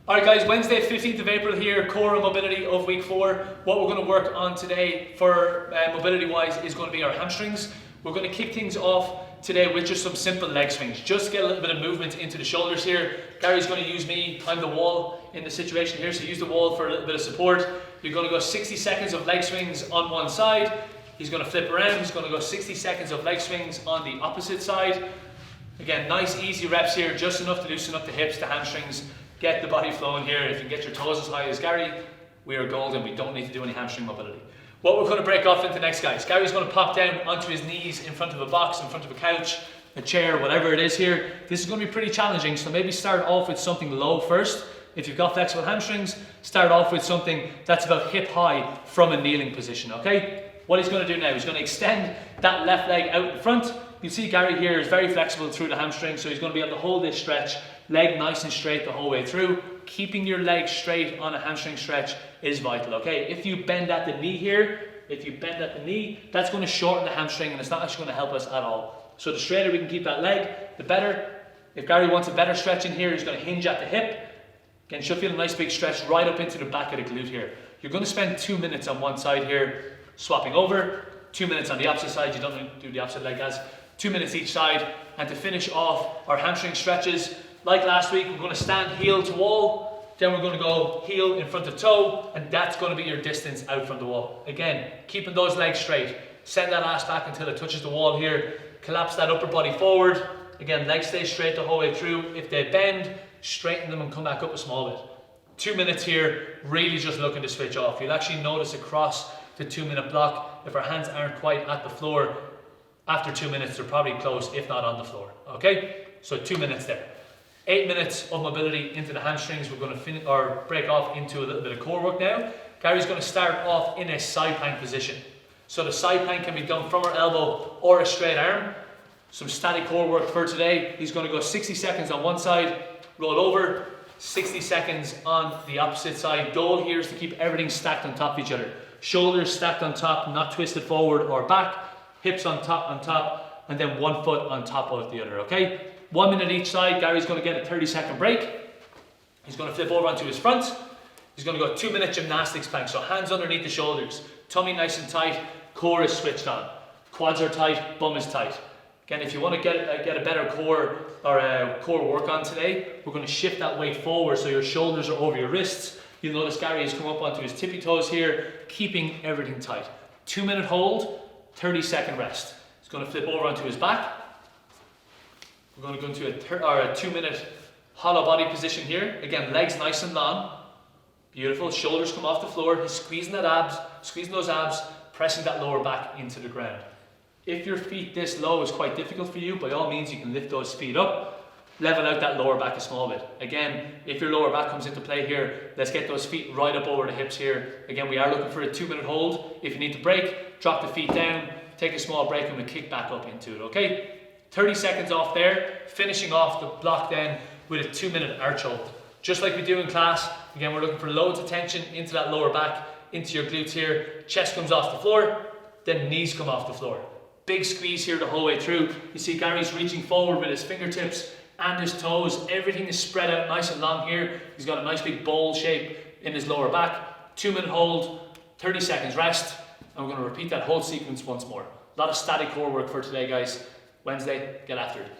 Alright guys, Wednesday 15th of April here, core and mobility of week 4. What we're going to work on today for mobility wise is going to be our hamstrings. We're going to kick things off today with just some simple leg swings, just to get a little bit of movement into the shoulders here. Gary's going to use me, I'm the wall in the situation here, so use the wall for a little bit of support. You're going to go 60 seconds of leg swings on one side. He's going to flip around, he's going to go 60 seconds of leg swings on the opposite side. Again, nice easy reps here, just enough to loosen up the hips, the hamstrings, get the body flowing here. If you can get your toes as high as Gary, we are golden. We don't need to do any hamstring mobility. What we're going to break off into next, guys. Gary's going to pop down onto his knees in front of a box, in front of a couch, a chair, whatever it is here. This is going to be pretty challenging, so maybe start off with something low first. If you've got flexible hamstrings, start off with something that's about hip high from a kneeling position, okay? What he's going to do now, he's going to extend that left leg out in front. You see Gary here is very flexible through the hamstring, so he's going to be able to hold this stretch, leg nice and straight the whole way through. Keeping your leg straight on a hamstring stretch is vital, okay? If you bend at the knee here, that's going to shorten the hamstring and it's not actually going to help us at all. So the straighter we can keep that leg, the better. If Gary wants a better stretch in here, he's going to hinge at the hip. Again, should feel a nice big stretch right up into the back of the glute here. You're going to spend 2 minutes on one side here, swapping over, 2 minutes on the opposite side. You don't need to do the opposite leg, guys. 2 minutes each side. And to finish off our hamstring stretches, like last week, we're going to stand heel to wall, then we're going to go heel in front of toe, and that's going to be your distance out from the wall. Again, keeping those legs straight. Send that ass back until it touches the wall here. Collapse that upper body forward. Again, legs stay straight the whole way through. If they bend, straighten them and come back up a small bit. 2 minutes here, really just looking to switch off. You'll actually notice across the 2 minute block, if our hands aren't quite at the floor, after 2 minutes, they're probably close, if not on the floor, okay? So 2 minutes there. 8 minutes of mobility into the hamstrings. We're going to break off into a little bit of core work now. Gary's going to start off in a side plank position. So the side plank can be done from our elbow or a straight arm. Some static core work for today. He's going to go 60 seconds on one side, roll over, 60 seconds on the opposite side. Goal here is to keep everything stacked on top of each other. Shoulders stacked on top, not twisted forward or back. Hips on top, and then 1 foot on top of the other, okay? 1 minute each side. Gary's going to get a 30-second break. He's going to flip over onto his front. He's going to go 2 minute gymnastics plank. So hands underneath the shoulders, tummy nice and tight, core is switched on. Quads are tight, bum is tight. Again, if you want to get a better core or core work on today, we're going to shift that weight forward so your shoulders are over your wrists. You'll notice Gary has come up onto his tippy toes here, keeping everything tight. 2 minute hold, 30-second rest. He's going to flip over onto his back. We're going to go into a 2 minute hollow body position here. Again, legs nice and long. Beautiful. Shoulders come off the floor. He's squeezing those abs, pressing that lower back into the ground. If your feet this low is quite difficult for you, by all means you can lift those feet up, level out that lower back a small bit. Again, if your lower back comes into play here, let's get those feet right up over the hips here. Again, we are looking for a 2 minute hold. If you need to break, drop the feet down, take a small break and we'll kick back up into it, okay? 30 seconds off there, finishing off the block then with a 2 minute arch hold. Just like we do in class, again, we're looking for loads of tension into that lower back, into your glutes here. Chest comes off the floor, then knees come off the floor. Big squeeze here the whole way through. You see Gary's reaching forward with his fingertips and his toes. Everything is spread out nice and long here. He's got a nice big bowl shape in his lower back. 2 minute hold, 30 seconds rest. And we're going to repeat that whole sequence once more. A lot of static core work for today, guys. Wednesday, get after it.